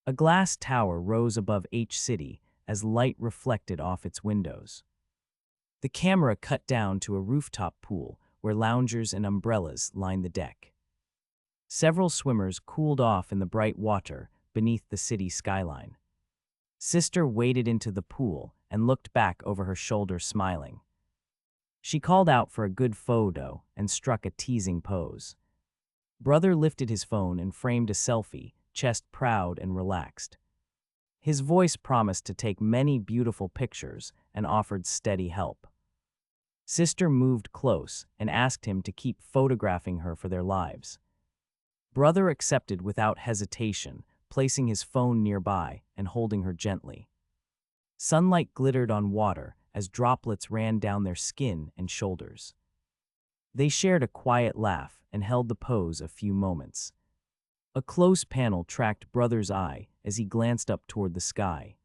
A glass tower rose above H City as light reflected off its windows. The camera cut down to a rooftop pool where loungers and umbrellas lined the deck. Several swimmers cooled off in the bright water beneath the city skyline. Sister waded into the pool and looked back over her shoulder smiling. She called out for a good photo and struck a teasing pose. Brother lifted his phone and framed a selfie, chest proud and relaxed. His voice promised to take many beautiful pictures and offered steady help. Sister moved close and asked him to keep photographing her for their lives. Brother accepted without hesitation, placing his phone nearby and holding her gently. Sunlight glittered on water as droplets ran down their skin and shoulders. They shared a quiet laugh and held the pose a few moments. A close panel tracked Brother's eye as he glanced up toward the sky.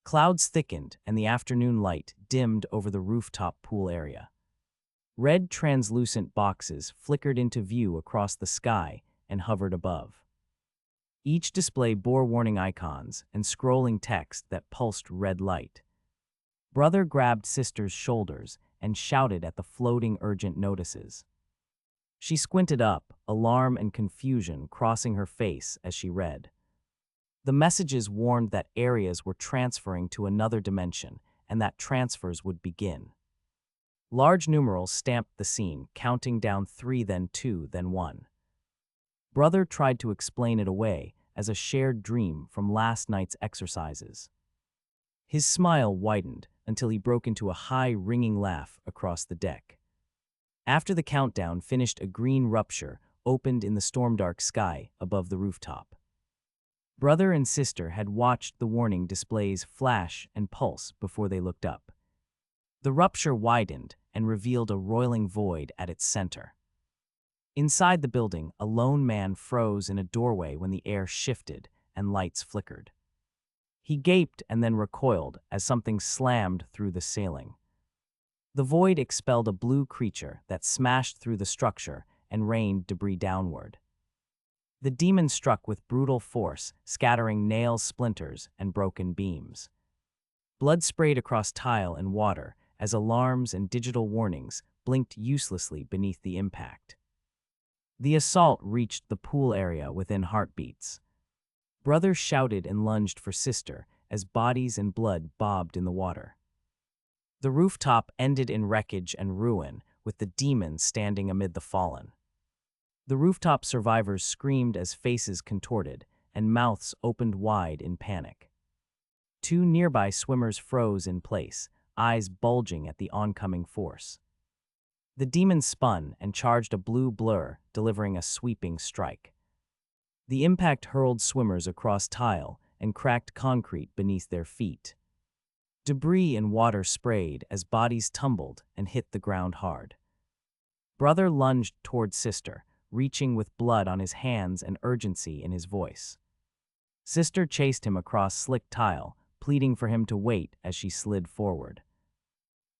Clouds thickened and the afternoon light dimmed over the rooftop pool area. Red translucent boxes flickered into view across the sky and hovered above. Each display bore warning icons and scrolling text that pulsed red light. Brother grabbed Sister's shoulders and shouted at the floating urgent notices. She squinted up, alarm and confusion crossing her face as she read. The messages warned that areas were transferring to another dimension and that transfers would begin. Large numerals stamped the scene, counting down 3, then 2, then 1. Brother tried to explain it away as a shared dream from last night's exercises. His smile widened until he broke into a high, ringing laugh across the deck. After the countdown finished, a green rupture opened in the storm-dark sky above the rooftop. Brother and sister had watched the warning displays flash and pulse before they looked up. The rupture widened and revealed a roiling void at its center. Inside the building, a lone man froze in a doorway when the air shifted and lights flickered. He gaped and then recoiled as something slammed through the ceiling. The void expelled a blue creature that smashed through the structure and rained debris downward. The demon struck with brutal force, scattering nails, splinters, and broken beams. Blood sprayed across tile and water as alarms and digital warnings blinked uselessly beneath the impact. The assault reached the pool area within heartbeats. Brother shouted and lunged for sister as bodies and blood bobbed in the water. The rooftop ended in wreckage and ruin, with the demon standing amid the fallen. The rooftop survivors screamed as faces contorted and mouths opened wide in panic. 2 nearby swimmers froze in place, eyes bulging at the oncoming force. The demon spun and charged a blue blur, delivering a sweeping strike. The impact hurled swimmers across tile and cracked concrete beneath their feet. Debris and water sprayed as bodies tumbled and hit the ground hard. Brother lunged toward sister, reaching with blood on his hands and urgency in his voice. Sister chased him across slick tile, pleading for him to wait as she slid forward.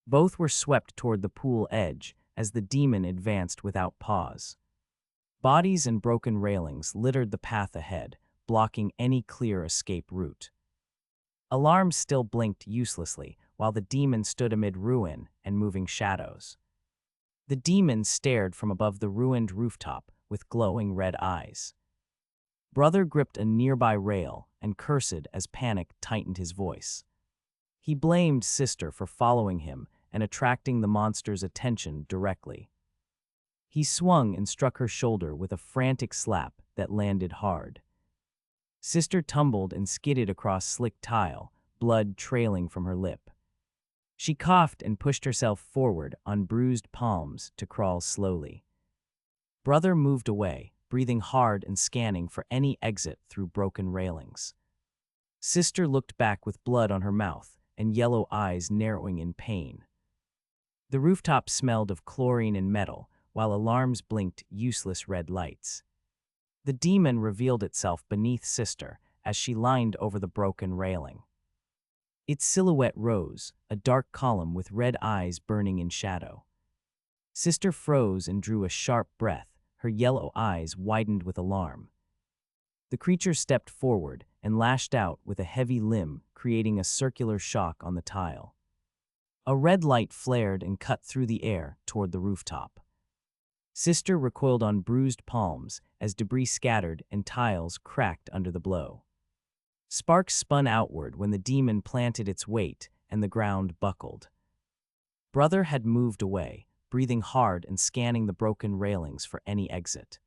Both were swept toward the pool edge as the demon advanced without pause. Bodies and broken railings littered the path ahead, blocking any clear escape route. Alarms still blinked uselessly while the demon stood amid ruin and moving shadows. The demon stared from above the ruined rooftop with glowing red eyes. Brother gripped a nearby rail and cursed as panic tightened his voice. He blamed sister for following him and attracting the monster's attention directly. He swung and struck her shoulder with a frantic slap that landed hard. Sister tumbled and skidded across slick tile, blood trailing from her lip. She coughed and pushed herself forward on bruised palms to crawl slowly. Brother moved away, breathing hard and scanning for any exit through broken railings. Sister looked back with blood on her mouth and yellow eyes narrowing in pain. The rooftop smelled of chlorine and metal, while alarms blinked useless red lights. The demon revealed itself beneath sister as she lined over the broken railing. Its silhouette rose, a dark column with red eyes burning in shadow. Sister froze and drew a sharp breath, her yellow eyes widened with alarm. The creature stepped forward and lashed out with a heavy limb, creating a circular shock on the tile. A red light flared and cut through the air toward the rooftop. Sister recoiled on bruised palms as debris scattered and tiles cracked under the blow. Sparks spun outward when the demon planted its weight and the ground buckled. Brother had moved away, breathing hard and scanning the broken railings for any exit.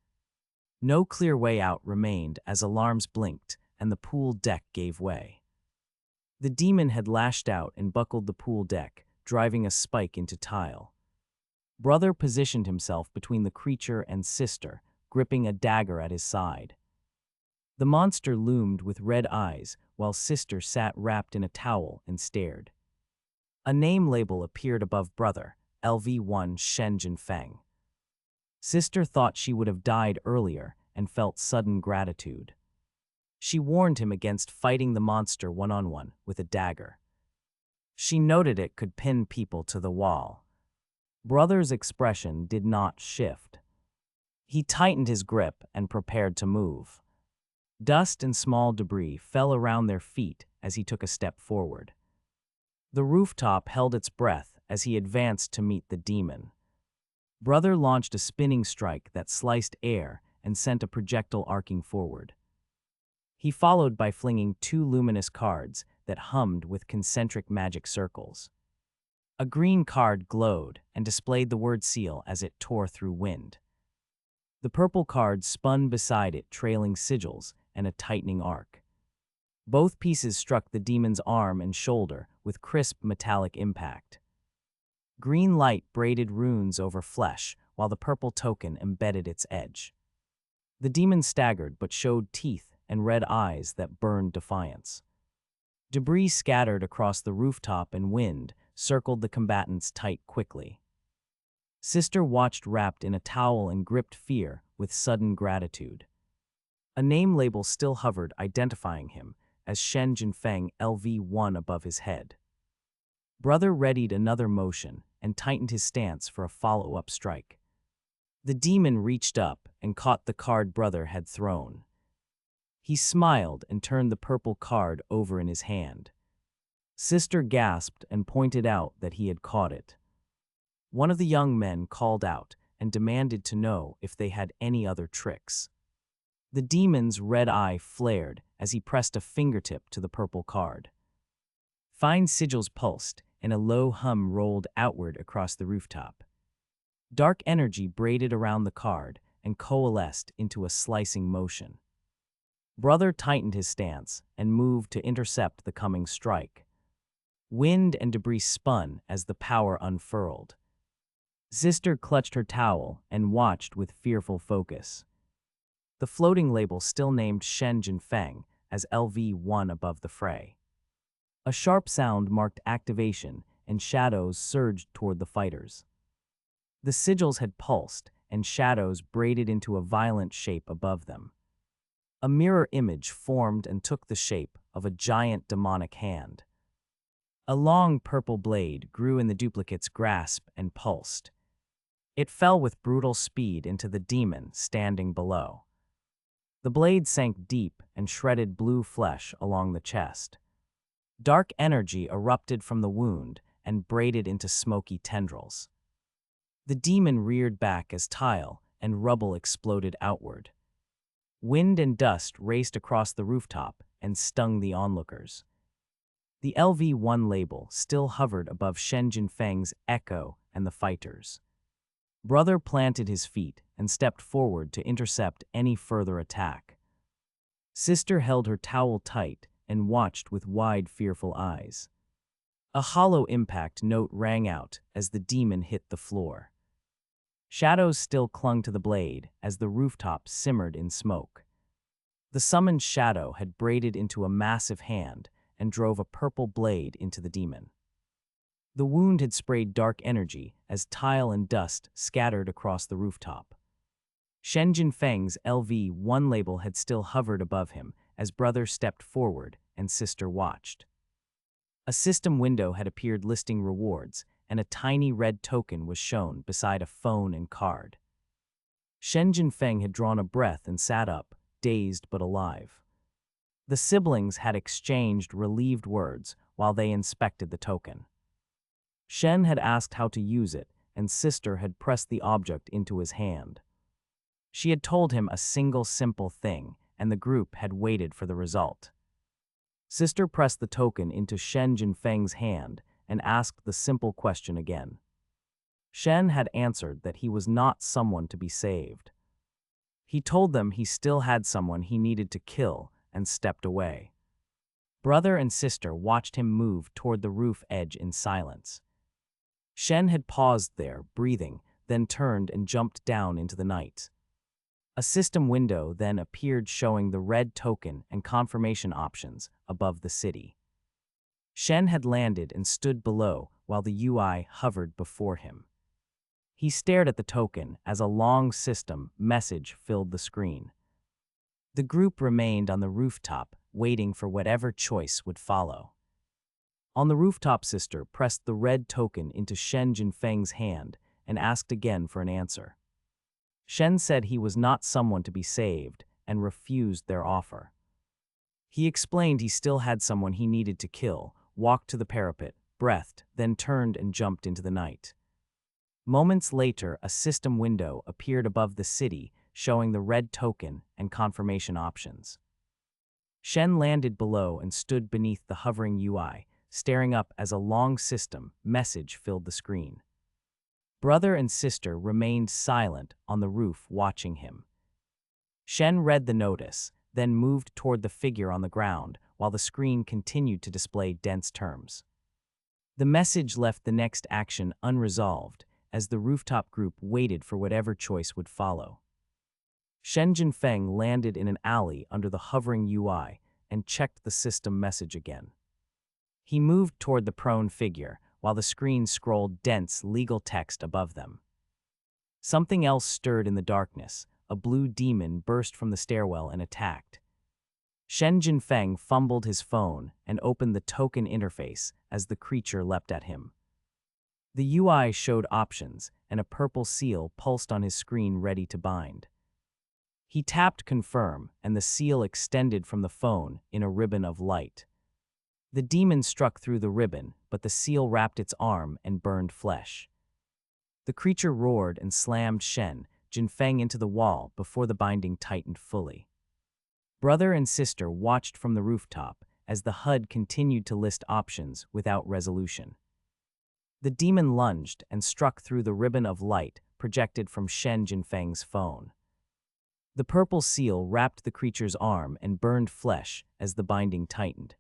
No clear way out remained as alarms blinked and the pool deck gave way. The demon had lashed out and buckled the pool deck, driving a spike into tile. Brother positioned himself between the creature and Sister, gripping a dagger at his side. The monster loomed with red eyes while Sister sat wrapped in a towel and stared. A name label appeared above Brother, LV1 Shenjin Feng. Sister thought she would have died earlier and felt sudden gratitude. She warned him against fighting the monster one-on-one with a dagger. She noted it could pin people to the wall. Brother's expression did not shift. He tightened his grip and prepared to move. Dust and small debris fell around their feet as he took a step forward. The rooftop held its breath as he advanced to meet the demon. Brother launched a spinning strike that sliced air and sent a projectile arcing forward. He followed by flinging 2 luminous cards that hummed with concentric magic circles. A green card glowed and displayed the word seal as it tore through wind. The purple card spun beside it, trailing sigils and a tightening arc. Both pieces struck the demon's arm and shoulder with crisp metallic impact. Green light braided runes over flesh, while the purple token embedded its edge. The demon staggered but showed teeth and red eyes that burned defiance. Debris scattered across the rooftop and wind circled the combatants tight quickly. Sister watched wrapped in a towel and gripped fear with sudden gratitude. A name label still hovered, identifying him as Shen Jinfeng LV1 above his head. Brother readied another motion and tightened his stance for a follow-up strike. The demon reached up and caught the card Brother had thrown. He smiled and turned the purple card over in his hand. Sister gasped and pointed out that he had caught it. One of the young men called out and demanded to know if they had any other tricks. The demon's red eye flared as he pressed a fingertip to the purple card. Fine sigils pulsed and a low hum rolled outward across the rooftop. Dark energy braided around the card and coalesced into a slicing motion. Brother tightened his stance and moved to intercept the coming strike. Wind and debris spun as the power unfurled. Sister clutched her towel and watched with fearful focus. The floating label still named Shen Jinfeng as LV1 above the fray. A sharp sound marked activation and shadows surged toward the fighters. The sigils had pulsed and shadows braided into a violent shape above them. A mirror image formed and took the shape of a giant demonic hand. A long purple blade grew in the duplicate's grasp and pulsed. It fell with brutal speed into the demon standing below. The blade sank deep and shredded blue flesh along the chest. Dark energy erupted from the wound and braided into smoky tendrils. The demon reared back as tile and rubble exploded outward. Wind and dust raced across the rooftop and stung the onlookers. The LV1 label still hovered above Shen Jinfeng's echo and the fighters. Brother planted his feet and stepped forward to intercept any further attack. Sister held her towel tight and watched with wide, fearful eyes. A hollow impact note rang out as the demon hit the floor. Shadows still clung to the blade as the rooftop simmered in smoke. The summoned shadow had braided into a massive hand and drove a purple blade into the demon. The wound had sprayed dark energy as tile and dust scattered across the rooftop. Shen Jinfeng's LV1 label had still hovered above him as Brother stepped forward and Sister watched. A system window had appeared listing rewards, and a tiny red token was shown beside a phone and card. Shen Jinfeng had drawn a breath and sat up, dazed but alive. The siblings had exchanged relieved words while they inspected the token. Shen had asked how to use it, and sister had pressed the object into his hand. She had told him a single simple thing, and the group had waited for the result. Sister pressed the token into Shen Jinfeng's hand and asked the simple question again. Shen had answered that he was not someone to be saved. He told them he still had someone he needed to kill and stepped away. Brother and sister watched him move toward the roof edge in silence. Shen had paused there, breathing, then turned and jumped down into the night. A system window then appeared showing the red token and confirmation options above the city. Shen had landed and stood below while the UI hovered before him. He stared at the token as a long system message filled the screen. The group remained on the rooftop, waiting for whatever choice would follow. On the rooftop, sister pressed the red token into Shen Jinfeng's hand and asked again for an answer. Shen said he was not someone to be saved and refused their offer. He explained he still had someone he needed to kill, walked to the parapet, breathed, then turned and jumped into the night. Moments later, a system window appeared above the city, showing the red token and confirmation options. Shen landed below and stood beneath the hovering UI, staring up as a long system message filled the screen. Brother and sister remained silent on the roof watching him. Shen read the notice, then moved toward the figure on the ground while the screen continued to display dense terms. The message left the next action unresolved as the rooftop group waited for whatever choice would follow. Shen Jinfeng landed in an alley under the hovering UI and checked the system message again. He moved toward the prone figure while the screen scrolled dense legal text above them. Something else stirred in the darkness. A blue demon burst from the stairwell and attacked. Shen Jinfeng fumbled his phone and opened the token interface as the creature leapt at him. The UI showed options, and a purple seal pulsed on his screen ready to bind. He tapped confirm, and the seal extended from the phone in a ribbon of light. The demon struck through the ribbon, but the seal wrapped its arm and burned flesh. The creature roared and slammed Shen Jinfeng into the wall before the binding tightened fully. Brother and sister watched from the rooftop as the HUD continued to list options without resolution. The demon lunged and struck through the ribbon of light projected from Shen Jinfeng's phone. The purple seal wrapped the creature's arm and burned flesh as the binding tightened.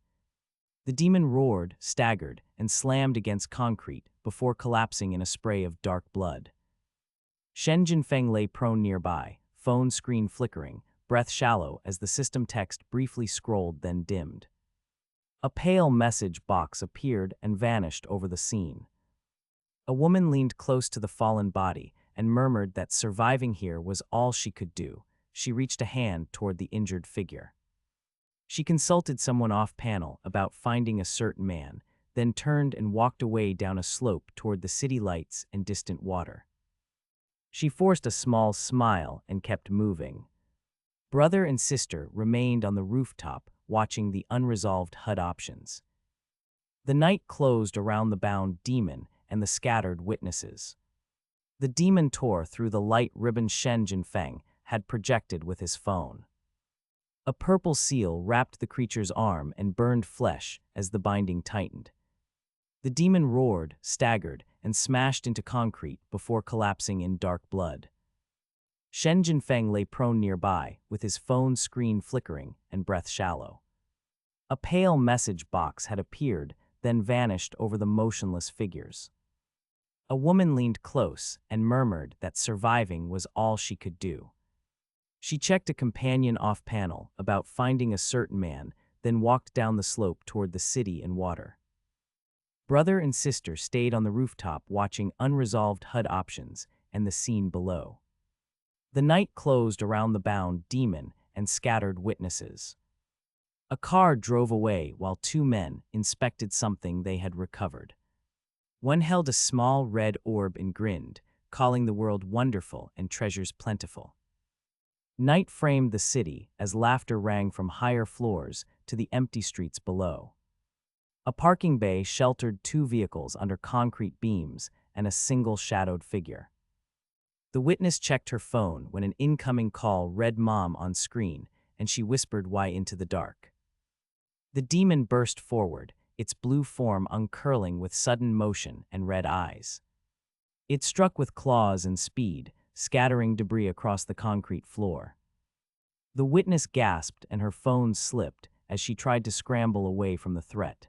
The demon roared, staggered, and slammed against concrete before collapsing in a spray of dark blood. Shen Jinfeng lay prone nearby, phone screen flickering, breath shallow as the system text briefly scrolled then dimmed. A pale message box appeared and vanished over the scene. A woman leaned close to the fallen body and murmured that surviving here was all she could do. She reached a hand toward the injured figure. She consulted someone off-panel about finding a certain man, then turned and walked away down a slope toward the city lights and distant water. She forced a small smile and kept moving. Brother and sister remained on the rooftop watching the unresolved HUD options. The night closed around the bound demon and the scattered witnesses. The demon tore through the light ribbon Shen Jinfeng had projected with his phone. A purple seal wrapped the creature's arm and burned flesh as the binding tightened. The demon roared, staggered, and smashed into concrete before collapsing in dark blood. Shen Jinfeng lay prone nearby, with his phone screen flickering and breath shallow. A pale message box had appeared, then vanished over the motionless figures. A woman leaned close and murmured that surviving was all she could do. She checked a companion off-panel about finding a certain man, then walked down the slope toward the city and water. Brother and sister stayed on the rooftop watching unresolved HUD options and the scene below. The night closed around the bound demon and scattered witnesses. A car drove away while two men inspected something they had recovered. One held a small red orb and grinned, calling the world wonderful and treasures plentiful. Night framed the city as laughter rang from higher floors to the empty streets below. A parking bay sheltered two vehicles under concrete beams and a single shadowed figure. The witness checked her phone when an incoming call read "Mom" on screen, and she whispered why into the dark. The demon burst forward, its blue form uncurling with sudden motion and red eyes. It struck with claws and speed, scattering debris across the concrete floor. The witness gasped and her phone slipped as she tried to scramble away from the threat.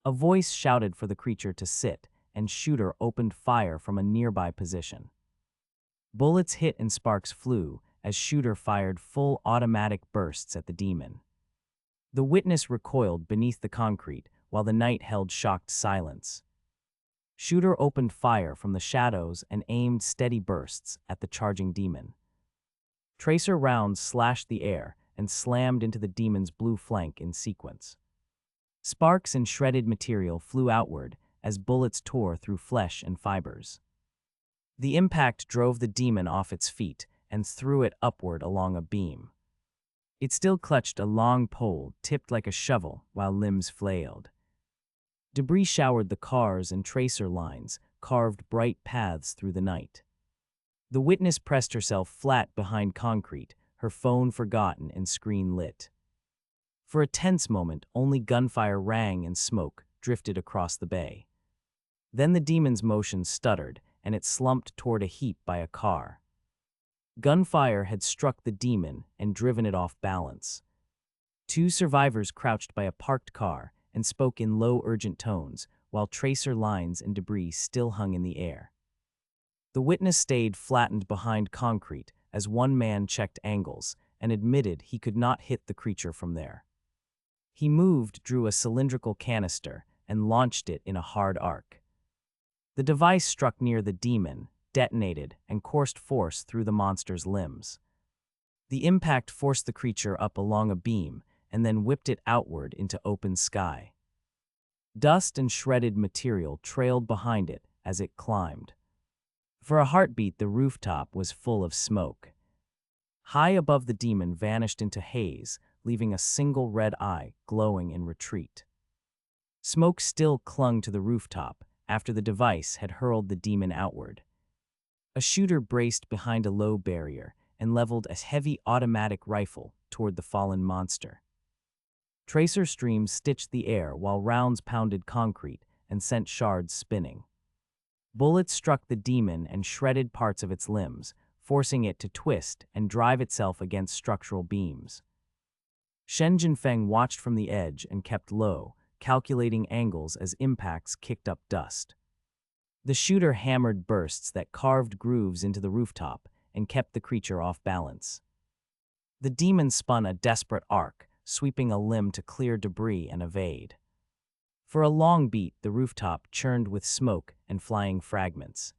A voice shouted for the creature to sit, and Shooter opened fire from a nearby position. Bullets hit and sparks flew as Shooter fired full automatic bursts at the demon. The witness recoiled beneath the concrete while the night held shocked silence. Shooter opened fire from the shadows and aimed steady bursts at the charging demon. Tracer rounds slashed the air and slammed into the demon's blue flank in sequence. Sparks and shredded material flew outward as bullets tore through flesh and fibers. The impact drove the demon off its feet and threw it upward along a beam. It still clutched a long pole tipped like a shovel while limbs flailed. Debris showered the cars and tracer lines, carved bright paths through the night. The witness pressed herself flat behind concrete, her phone forgotten and screen lit. For a tense moment, only gunfire rang and smoke drifted across the bay. Then the demon's motion stuttered, and it slumped toward a heap by a car. Gunfire had struck the demon and driven it off balance. Two survivors crouched by a parked car and spoke in low, urgent tones, while tracer lines and debris still hung in the air. The witness stayed flattened behind concrete as one man checked angles and admitted he could not hit the creature from there. He moved, drew a cylindrical canister, and launched it in a hard arc. The device struck near the demon, detonated, and coursed force through the monster's limbs. The impact forced the creature up along a beam and then whipped it outward into open sky. Dust and shredded material trailed behind it as it climbed. For a heartbeat, the rooftop was full of smoke. High above the demon vanished into haze, leaving a single red eye glowing in retreat. Smoke still clung to the rooftop after the device had hurled the demon outward. A shooter braced behind a low barrier and leveled a heavy automatic rifle toward the fallen monster. Tracer streams stitched the air while rounds pounded concrete and sent shards spinning. Bullets struck the demon and shredded parts of its limbs, forcing it to twist and drive itself against structural beams. Shen Jinfeng watched from the edge and kept low, calculating angles as impacts kicked up dust. The shooter hammered bursts that carved grooves into the rooftop and kept the creature off balance. The demon spun a desperate arc, sweeping a limb to clear debris and evade. For a long beat, the rooftop churned with smoke and flying fragments.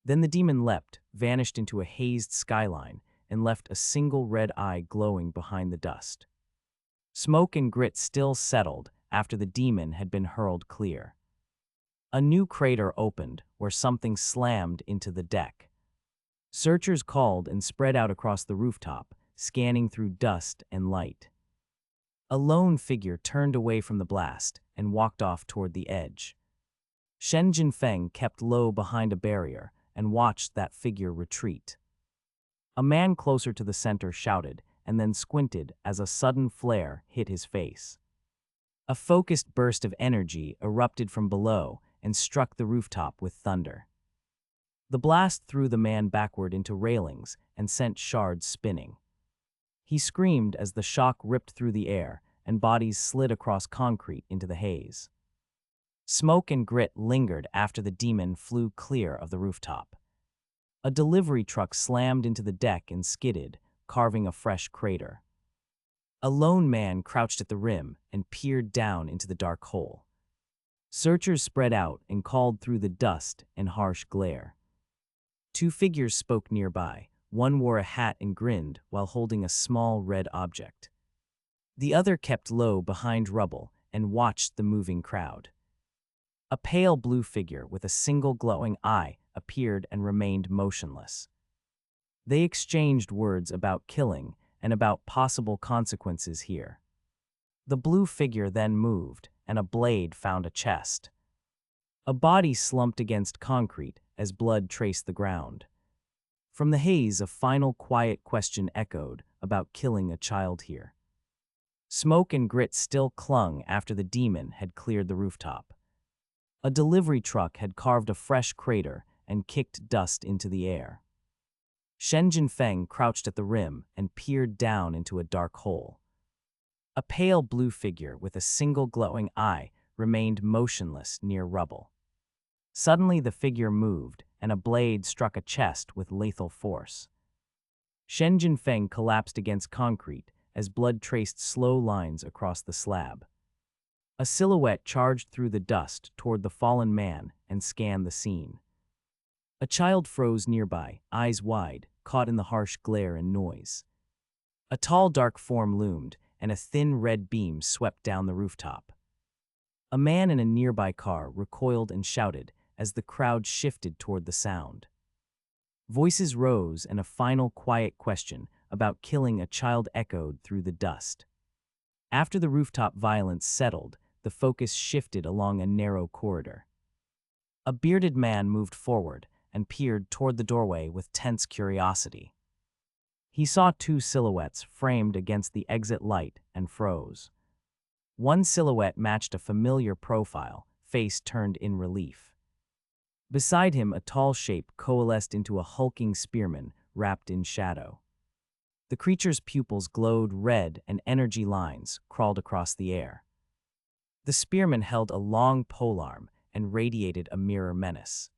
Then the demon leapt, vanished into a hazed skyline, and left a single red eye glowing behind the dust. Smoke and grit still settled after the demon had been hurled clear. A new crater opened where something slammed into the deck. Searchers called and spread out across the rooftop, scanning through dust and light. A lone figure turned away from the blast and walked off toward the edge. Shen Jinfeng kept low behind a barrier and watched that figure retreat. A man closer to the center shouted and then squinted as a sudden flare hit his face. A focused burst of energy erupted from below and struck the rooftop with thunder. The blast threw the man backward into railings and sent shards spinning. He screamed as the shock ripped through the air and bodies slid across concrete into the haze. Smoke and grit lingered after the demon flew clear of the rooftop. A delivery truck slammed into the deck and skidded, carving a fresh crater. A lone man crouched at the rim and peered down into the dark hole. Searchers spread out and called through the dust and harsh glare. Two figures spoke nearby. One wore a hat and grinned while holding a small red object. The other kept low behind rubble and watched the moving crowd. A pale blue figure with a single glowing eye appeared and remained motionless. They exchanged words about killing and about possible consequences here. The blue figure then moved, and a blade found a chest. A body slumped against concrete as blood traced the ground. From the haze, a final quiet question echoed about killing a child here. Smoke and grit still clung after the demon had cleared the rooftop. A delivery truck had carved a fresh crater and kicked dust into the air. Shen Jinfeng crouched at the rim and peered down into a dark hole. A pale blue figure with a single glowing eye remained motionless near rubble. Suddenly the figure moved, and a blade struck a chest with lethal force. Shen Jinfeng collapsed against concrete as blood traced slow lines across the slab. A silhouette charged through the dust toward the fallen man and scanned the scene. A child froze nearby, eyes wide, caught in the harsh glare and noise. A tall dark form loomed, and a thin red beam swept down the rooftop. A man in a nearby car recoiled and shouted as the crowd shifted toward the sound. Voices rose, and a final quiet question about killing a child echoed through the dust. After the rooftop violence settled, the focus shifted along a narrow corridor. A bearded man moved forward and peered toward the doorway with tense curiosity. He saw two silhouettes framed against the exit light and froze. One silhouette matched a familiar profile, face turned in relief. Beside him, a tall shape coalesced into a hulking spearman wrapped in shadow. The creature's pupils glowed red, and energy lines crawled across the air. The spearman held a long polearm and radiated a mirror menace.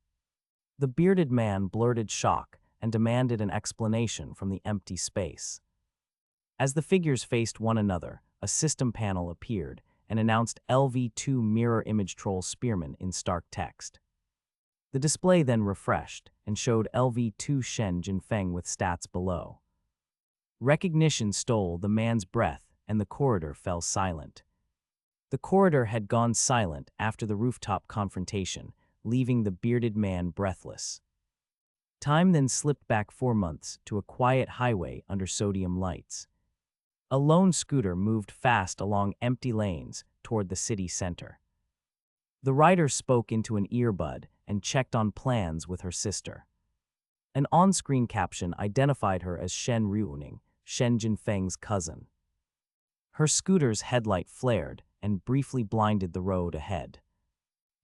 The bearded man blurted shock and demanded an explanation from the empty space. As the figures faced one another, a system panel appeared and announced LV2 Mirror Image Troll Spearman in stark text. The display then refreshed and showed LV2 Shen Jinfeng with stats below. Recognition stole the man's breath, and the corridor fell silent. The corridor had gone silent after the rooftop confrontation, leaving the bearded man breathless. Time then slipped back 4 months to a quiet highway under sodium lights. A lone scooter moved fast along empty lanes toward the city center. The rider spoke into an earbud and checked on plans with her sister. An on-screen caption identified her as Shen Ruoning, Shen Jinfeng's cousin. Her scooter's headlight flared and briefly blinded the road ahead.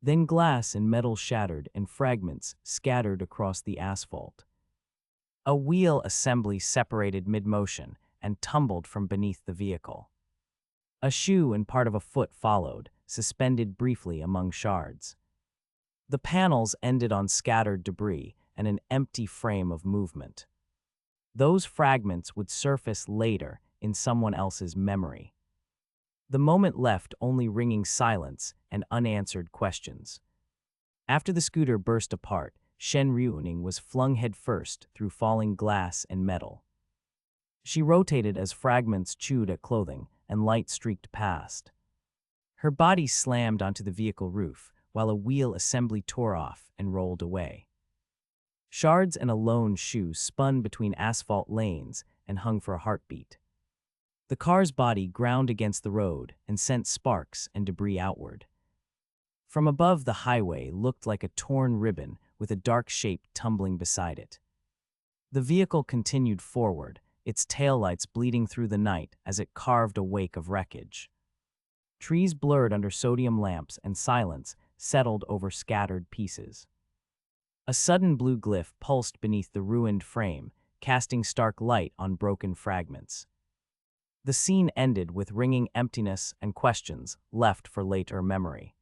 Then glass and metal shattered and fragments scattered across the asphalt. A wheel assembly separated mid-motion and tumbled from beneath the vehicle. A shoe and part of a foot followed, suspended briefly among shards. The panels ended on scattered debris and an empty frame of movement. Those fragments would surface later in someone else's memory. The moment left only ringing silence and unanswered questions. After the scooter burst apart, Shen Ruoning was flung headfirst through falling glass and metal. She rotated as fragments chewed at clothing and light streaked past. Her body slammed onto the vehicle roof, while a wheel assembly tore off and rolled away. Shards and a lone shoe spun between asphalt lanes and hung for a heartbeat. The car's body ground against the road and sent sparks and debris outward. From above, the highway looked like a torn ribbon with a dark shape tumbling beside it. The vehicle continued forward, its taillights bleeding through the night as it carved a wake of wreckage. Trees blurred under sodium lamps, and silence settled over scattered pieces. A sudden blue glyph pulsed beneath the ruined frame, casting stark light on broken fragments. The scene ended with ringing emptiness and questions left for later memory.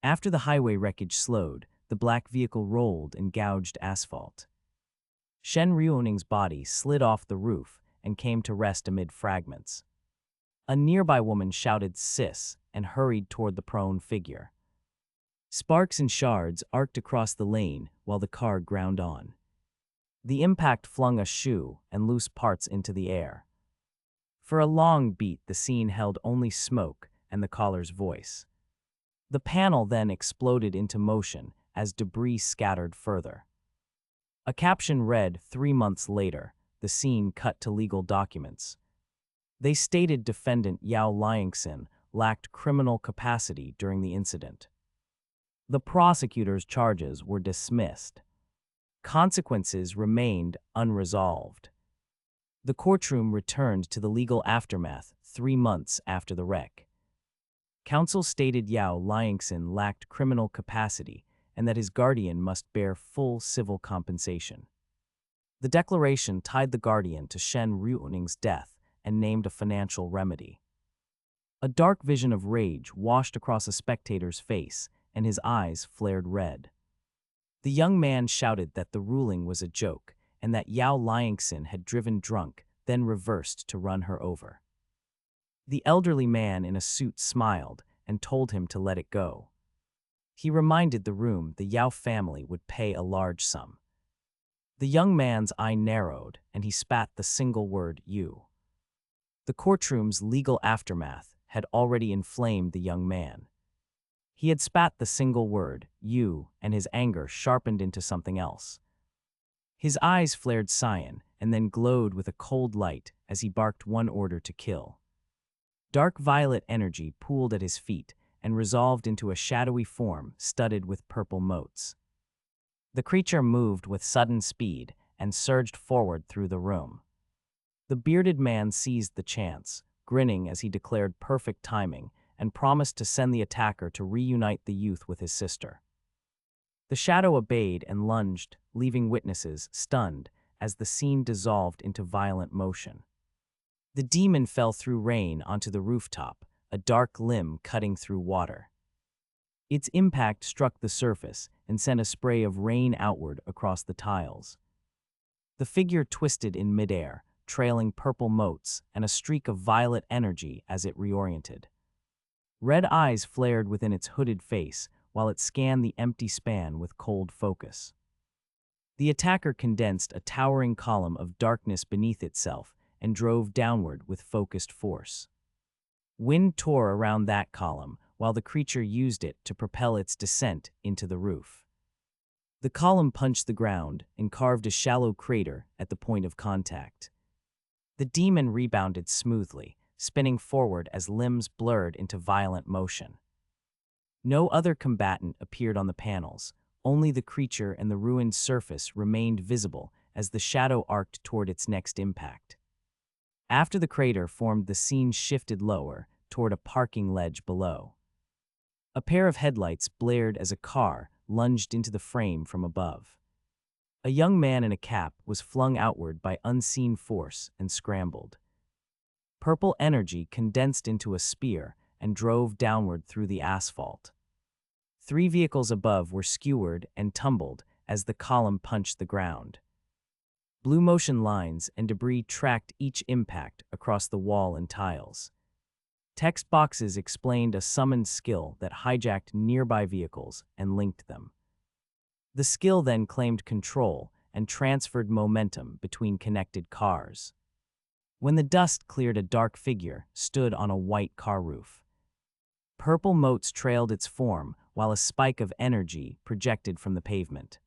After the highway wreckage slowed, the black vehicle rolled and gouged asphalt. Shen Ruoning's body slid off the roof and came to rest amid fragments. A nearby woman shouted "Sis" and hurried toward the prone figure. Sparks and shards arced across the lane while the car ground on. The impact flung a shoe and loose parts into the air. For a long beat, the scene held only smoke and the caller's voice. The panel then exploded into motion as debris scattered further. A caption read, 3 months later, the scene cut to legal documents. They stated defendant Yao Liangxin lacked criminal capacity during the incident. The prosecutor's charges were dismissed. Consequences remained unresolved. The courtroom returned to the legal aftermath 3 months after the wreck. Counsel stated Yao Liangxin lacked criminal capacity and that his guardian must bear full civil compensation. The declaration tied the guardian to Shen Ruoning's death and named a financial remedy. A dark vision of rage washed across a spectator's face, and his eyes flared red. The young man shouted that the ruling was a joke and that Yao Liangxin had driven drunk, then reversed to run her over. The elderly man in a suit smiled and told him to let it go. He reminded the room the Yao family would pay a large sum. The young man's eye narrowed, and he spat the single word, "you." The courtroom's legal aftermath had already inflamed the young man. He had spat the single word, "you," and his anger sharpened into something else. His eyes flared cyan and then glowed with a cold light as he barked one order to kill. Dark violet energy pooled at his feet and resolved into a shadowy form studded with purple motes. The creature moved with sudden speed and surged forward through the room. The bearded man seized the chance, grinning as he declared perfect timing and promised to send the attacker to reunite the youth with his sister. The shadow obeyed and lunged, leaving witnesses stunned as the scene dissolved into violent motion. The demon fell through rain onto the rooftop, a dark limb cutting through water. Its impact struck the surface and sent a spray of rain outward across the tiles. The figure twisted in midair, trailing purple motes and a streak of violet energy as it reoriented. Red eyes flared within its hooded face while it scanned the empty span with cold focus. The attacker condensed a towering column of darkness beneath itself and drove downward with focused force. Wind tore around that column while the creature used it to propel its descent into the roof. The column punched the ground and carved a shallow crater at the point of contact. The demon rebounded smoothly, spinning forward as limbs blurred into violent motion. No other combatant appeared on the panels, only the creature and the ruined surface remained visible as the shadow arced toward its next impact. After the crater formed, the scene shifted lower, toward a parking ledge below. A pair of headlights blared as a car lunged into the frame from above. A young man in a cap was flung outward by unseen force and scrambled. Purple energy condensed into a spear and drove downward through the asphalt. 3 vehicles above were skewered and tumbled as the column punched the ground. Blue motion lines and debris tracked each impact across the wall and tiles. Text boxes explained a summoned skill that hijacked nearby vehicles and linked them. The skill then claimed control and transferred momentum between connected cars. When the dust cleared, a dark figure stood on a white car roof. Purple motes trailed its form while a spike of energy projected from the pavement.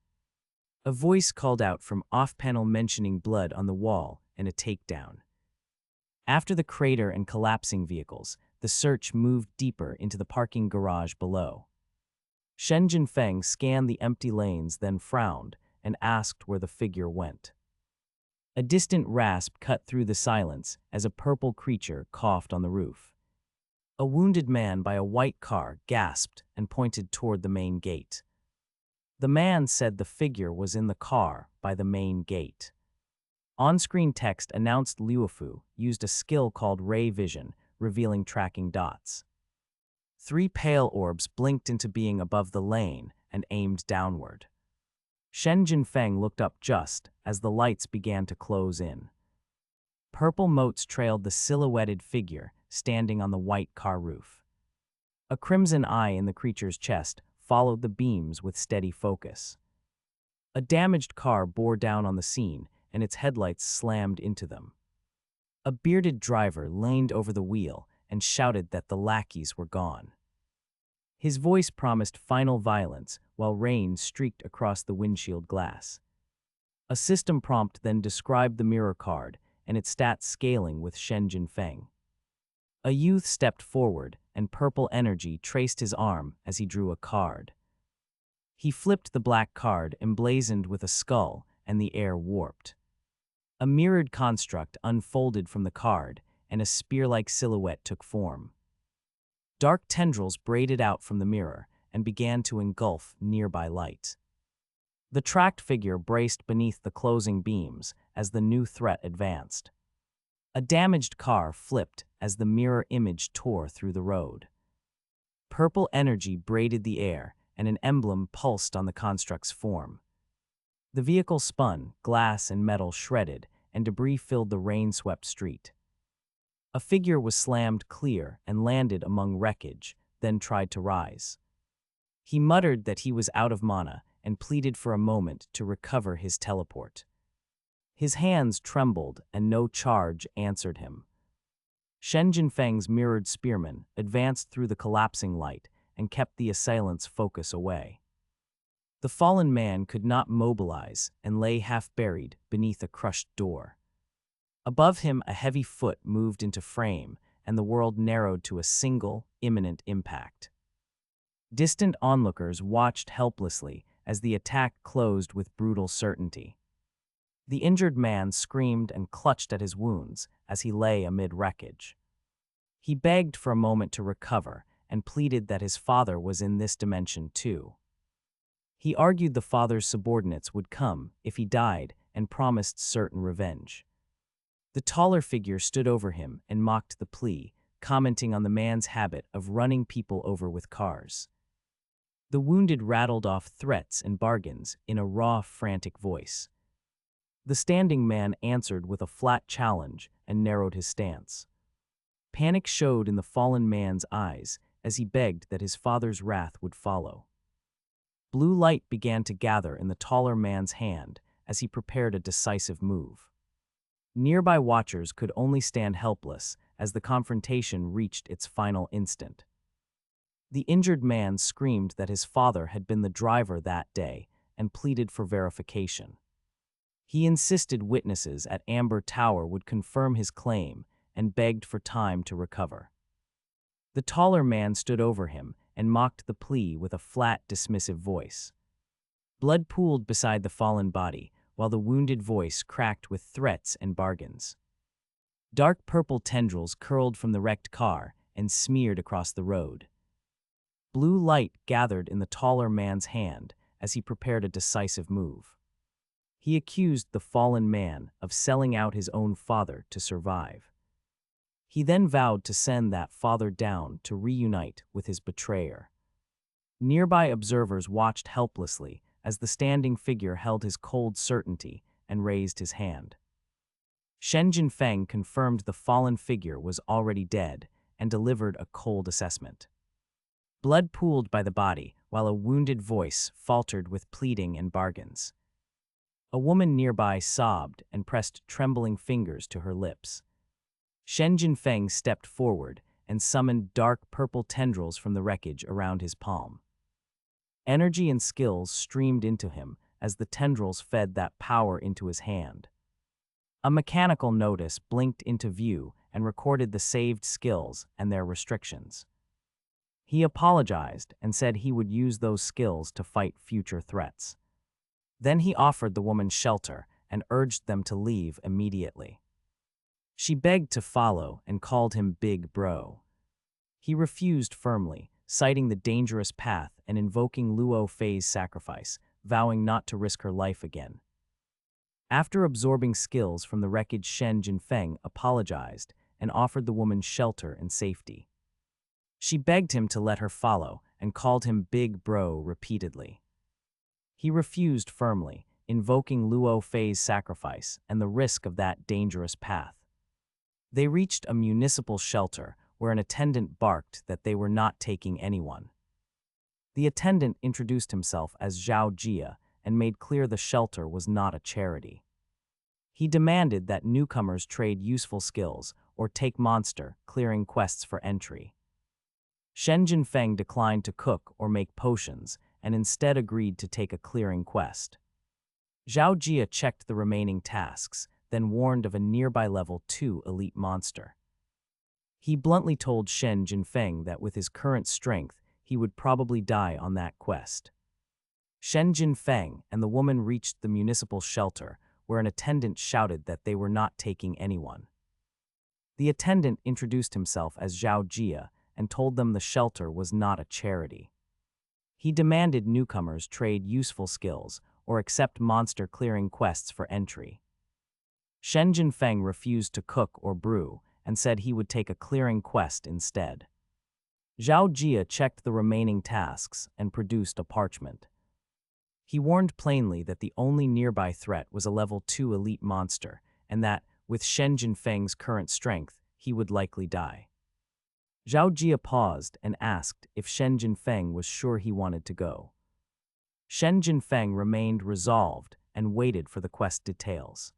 A voice called out from off-panel mentioning blood on the wall and a takedown. After the crater and collapsing vehicles, the search moved deeper into the parking garage below. Shen Jinfeng scanned the empty lanes, then frowned and asked where the figure went. A distant rasp cut through the silence as a purple creature coughed on the roof. A wounded man by a white car gasped and pointed toward the main gate. The man said the figure was in the car by the main gate. On-screen text announced Liufu used a skill called Ray Vision, revealing tracking dots. 3 pale orbs blinked into being above the lane and aimed downward. Shen Jinfeng looked up just as the lights began to close in. Purple motes trailed the silhouetted figure standing on the white car roof. A crimson eye in the creature's chest followed the beams with steady focus. A damaged car bore down on the scene, and its headlights slammed into them. A bearded driver leaned over the wheel and shouted that the lackeys were gone. His voice promised final violence while rain streaked across the windshield glass. A system prompt then described the mirror card and its stats scaling with Shen Jinfeng. A youth stepped forward, and purple energy traced his arm as he drew a card. He flipped the black card emblazoned with a skull, and the air warped. A mirrored construct unfolded from the card, and a spear-like silhouette took form. Dark tendrils braided out from the mirror and began to engulf nearby light. The tracked figure braced beneath the closing beams as the new threat advanced. A damaged car flipped as the mirror image tore through the road. Purple energy braided the air, and an emblem pulsed on the construct's form. The vehicle spun, glass and metal shredded, and debris filled the rain-swept street. A figure was slammed clear and landed among wreckage, then tried to rise. He muttered that he was out of mana and pleaded for a moment to recover his teleport. His hands trembled, and no charge answered him. Shen Jinfeng's mirrored spearman advanced through the collapsing light and kept the assailant's focus away. The fallen man could not mobilize and lay half-buried beneath a crushed door. Above him, a heavy foot moved into frame, and the world narrowed to a single, imminent impact. Distant onlookers watched helplessly as the attack closed with brutal certainty. The injured man screamed and clutched at his wounds as he lay amid wreckage. He begged for a moment to recover and pleaded that his father was in this dimension too. He argued the father's subordinates would come if he died and promised certain revenge. The taller figure stood over him and mocked the plea, commenting on the man's habit of running people over with cars. The wounded rattled off threats and bargains in a raw, frantic voice. The standing man answered with a flat challenge and narrowed his stance. Panic showed in the fallen man's eyes as he begged that his father's wrath would follow. Blue light began to gather in the taller man's hand as he prepared a decisive move. Nearby watchers could only stand helpless as the confrontation reached its final instant. The injured man screamed that his father had been the driver that day and pleaded for verification. He insisted witnesses at Amber Tower would confirm his claim and begged for time to recover. The taller man stood over him and mocked the plea with a flat, dismissive voice. Blood pooled beside the fallen body, while the wounded voice cracked with threats and bargains. Dark purple tendrils curled from the wrecked car and smeared across the road. Blue light gathered in the taller man's hand as he prepared a decisive move. He accused the fallen man of selling out his own father to survive. He then vowed to send that father down to reunite with his betrayer. Nearby observers watched helplessly as the standing figure held his cold certainty and raised his hand. Shen Jinfeng confirmed the fallen figure was already dead and delivered a cold assessment. Blood pooled by the body, while a wounded voice faltered with pleading and bargains. A woman nearby sobbed and pressed trembling fingers to her lips. Shen Jinfeng stepped forward and summoned dark purple tendrils from the wreckage around his palm. Energy and skills streamed into him as the tendrils fed that power into his hand. A mechanical notice blinked into view and recorded the saved skills and their restrictions. He apologized and said he would use those skills to fight future threats. Then he offered the woman shelter and urged them to leave immediately. She begged to follow and called him Big Bro. He refused firmly, citing the dangerous path and invoking Luo Fei's sacrifice, vowing not to risk her life again. After absorbing skills from the wreckage, Shen Jinfeng apologized and offered the woman shelter and safety. She begged him to let her follow and called him Big Bro repeatedly. He refused firmly, invoking Luo Fei's sacrifice and the risk of that dangerous path. They reached a municipal shelter where an attendant barked that they were not taking anyone. The attendant introduced himself as Zhao Jia and made clear the shelter was not a charity. He demanded that newcomers trade useful skills or take monster, clearing quests for entry. Shen Jinfeng declined to cook or make potions and instead agreed to take a clearing quest. Zhao Jia checked the remaining tasks, then warned of a nearby level 2 elite monster. He bluntly told Shen Jinfeng that with his current strength, he would probably die on that quest. Shen Jinfeng and the woman reached the municipal shelter, where an attendant shouted that they were not taking anyone. The attendant introduced himself as Zhao Jia and told them the shelter was not a charity. He demanded newcomers trade useful skills or accept monster-clearing quests for entry. Shen Jinfeng refused to cook or brew and said he would take a clearing quest instead. Zhao Jia checked the remaining tasks and produced a parchment. He warned plainly that the only nearby threat was a level 2 elite monster, and that, with Shen Jinfeng's current strength, he would likely die. Zhao Jia paused and asked if Shen Jinfeng was sure he wanted to go. Shen Jinfeng remained resolved and waited for the quest details.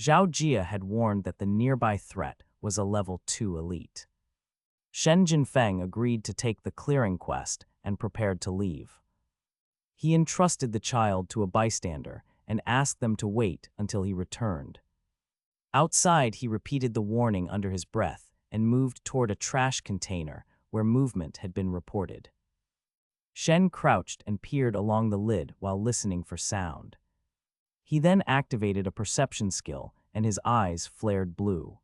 Zhao Jia had warned that the nearby threat was a level 2 elite. Shen Jinfeng agreed to take the clearing quest and prepared to leave. He entrusted the child to a bystander and asked them to wait until he returned. Outside, he repeated the warning under his breath and moved toward a trash container where movement had been reported. Shen crouched and peered along the lid while listening for sound. He then activated a perception skill and his eyes flared blue.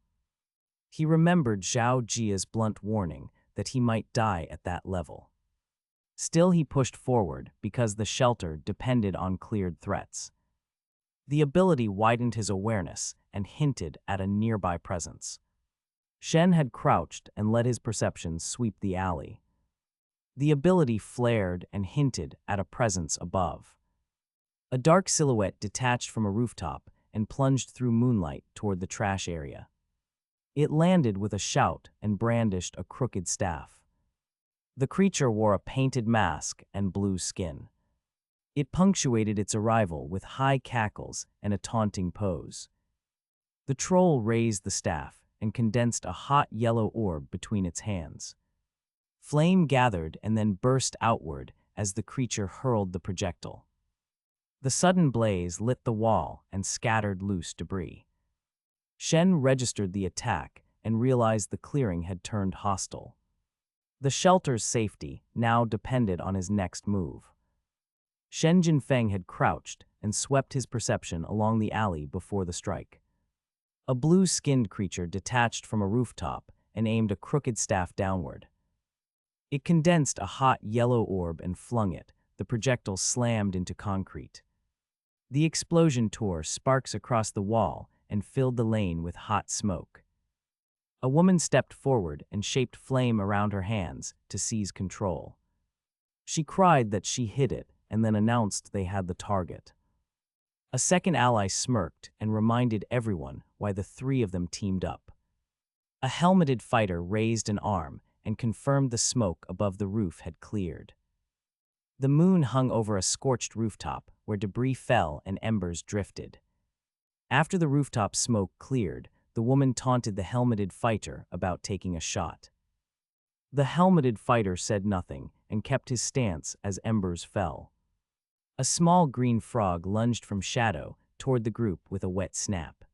He remembered Zhao Jia's blunt warning that he might die at that level. Still, he pushed forward because the shelter depended on cleared threats. The ability widened his awareness and hinted at a nearby presence. Shen had crouched and let his perception sweep the alley. The ability flared and hinted at a presence above. A dark silhouette detached from a rooftop and plunged through moonlight toward the trash area. It landed with a shout and brandished a crooked staff. The creature wore a painted mask and blue skin. It punctuated its arrival with high cackles and a taunting pose. The troll raised the staff and condensed a hot yellow orb between its hands. Flame gathered and then burst outward as the creature hurled the projectile. The sudden blaze lit the wall and scattered loose debris. Shen registered the attack and realized the clearing had turned hostile. The shelter's safety now depended on his next move. Shen Jinfeng had crouched and swept his perception along the alley before the strike. A blue-skinned creature detached from a rooftop and aimed a crooked staff downward. It condensed a hot yellow orb and flung it. The projectile slammed into concrete. The explosion tore sparks across the wall and filled the lane with hot smoke. A woman stepped forward and shaped flame around her hands to seize control. She cried that she hid it and then announced they had the target. A second ally smirked and reminded everyone why the three of them teamed up. A helmeted fighter raised an arm and confirmed the smoke above the roof had cleared. The moon hung over a scorched rooftop where debris fell and embers drifted. After the rooftop smoke cleared, the woman taunted the helmeted fighter about taking a shot. The helmeted fighter said nothing and kept his stance as embers fell. A small green frog lunged from shadow toward the group with a wet snap.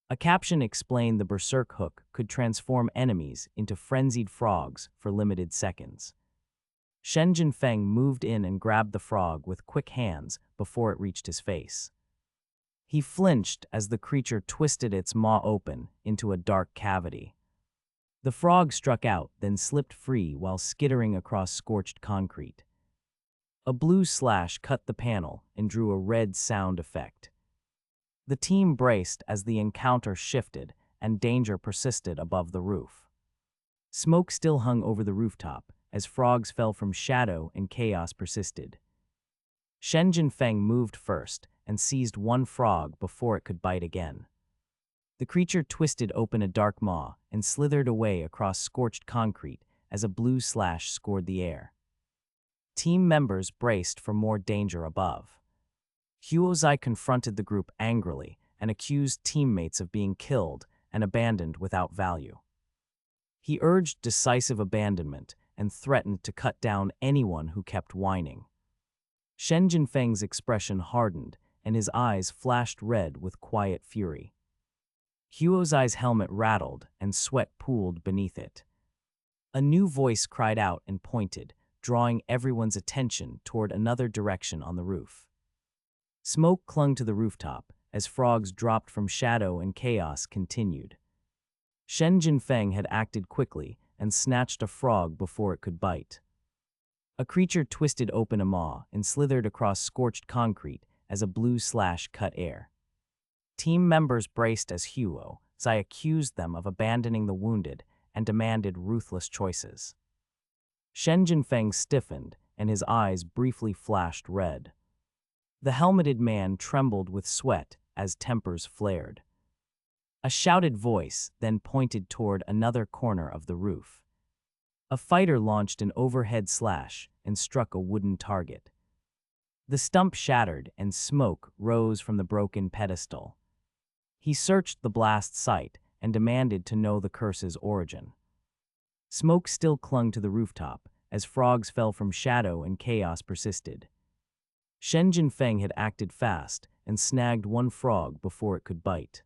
A caption explained the berserk hook could transform enemies into frenzied frogs for limited seconds. Shen Jinfeng moved in and grabbed the frog with quick hands before it reached his face. He flinched as the creature twisted its maw open into a dark cavity. The frog struck out, then slipped free while skittering across scorched concrete. A blue slash cut the panel and drew a red sound effect. The team braced as the encounter shifted and danger persisted above the roof. Smoke still hung over the rooftop as frogs fell from shadow and chaos persisted. Shen Jinfeng moved first and seized one frog before it could bite again. The creature twisted open a dark maw and slithered away across scorched concrete as a blue slash scored the air. Team members braced for more danger above. Huozai confronted the group angrily and accused teammates of being killed and abandoned without value. He urged decisive abandonment and threatened to cut down anyone who kept whining. Shen Jinfeng's expression hardened, and his eyes flashed red with quiet fury. Huozai's helmet rattled, and sweat pooled beneath it. A new voice cried out and pointed, drawing everyone's attention toward another direction on the roof. Smoke clung to the rooftop as frogs dropped from shadow and chaos continued. Shen Jinfeng had acted quickly and snatched a frog before it could bite. A creature twisted open a maw and slithered across scorched concrete as a blue slash cut air. Team members braced as Huozai accused them of abandoning the wounded and demanded ruthless choices. Shen Jinfeng stiffened, and his eyes briefly flashed red. The helmeted man trembled with sweat as tempers flared. A shouted voice then pointed toward another corner of the roof. A fighter launched an overhead slash and struck a wooden target. The stump shattered and smoke rose from the broken pedestal. He searched the blast site and demanded to know the curse's origin. Smoke still clung to the rooftop as frogs fell from shadow and chaos persisted. Shen Jinfeng had acted fast and snagged one frog before it could bite.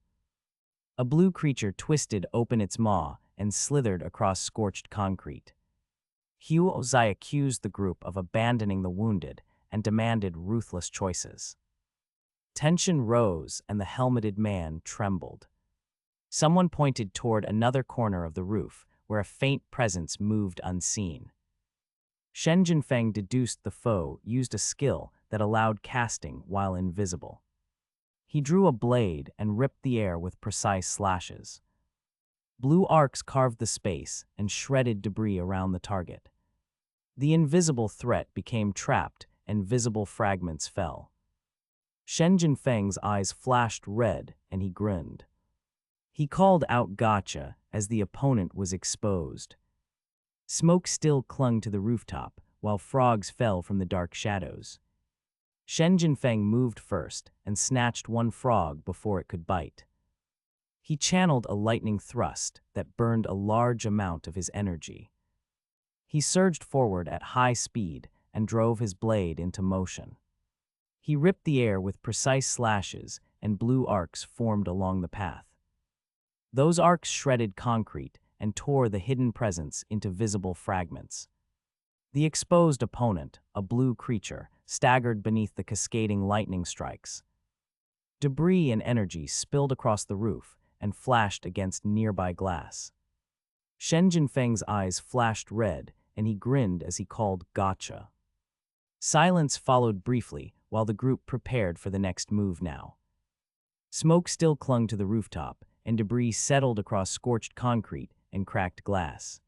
A blue creature twisted open its maw and slithered across scorched concrete. Huozai accused the group of abandoning the wounded and demanded ruthless choices. Tension rose and the helmeted man trembled. Someone pointed toward another corner of the roof where a faint presence moved unseen. Shen Jinfeng deduced the foe used a skill that allowed casting while invisible. He drew a blade and ripped the air with precise slashes. Blue arcs carved the space and shredded debris around the target. The invisible threat became trapped and visible fragments fell. Shen Jinfeng's eyes flashed red and he grinned. He called out "Gotcha" as the opponent was exposed. Smoke still clung to the rooftop while frogs fell from the dark shadows. Shen Jinfeng moved first and snatched one frog before it could bite. He channeled a lightning thrust that burned a large amount of his energy. He surged forward at high speed and drove his blade into motion. He ripped the air with precise slashes and blue arcs formed along the path. Those arcs shredded concrete and tore the hidden presence into visible fragments. The exposed opponent, a blue creature, staggered beneath the cascading lightning strikes. Debris and energy spilled across the roof and flashed against nearby glass. Shen Jinfeng's eyes flashed red and he grinned as he called "Gotcha." Silence followed briefly while the group prepared for the next move now. Smoke still clung to the rooftop and debris settled across scorched concrete and cracked glass.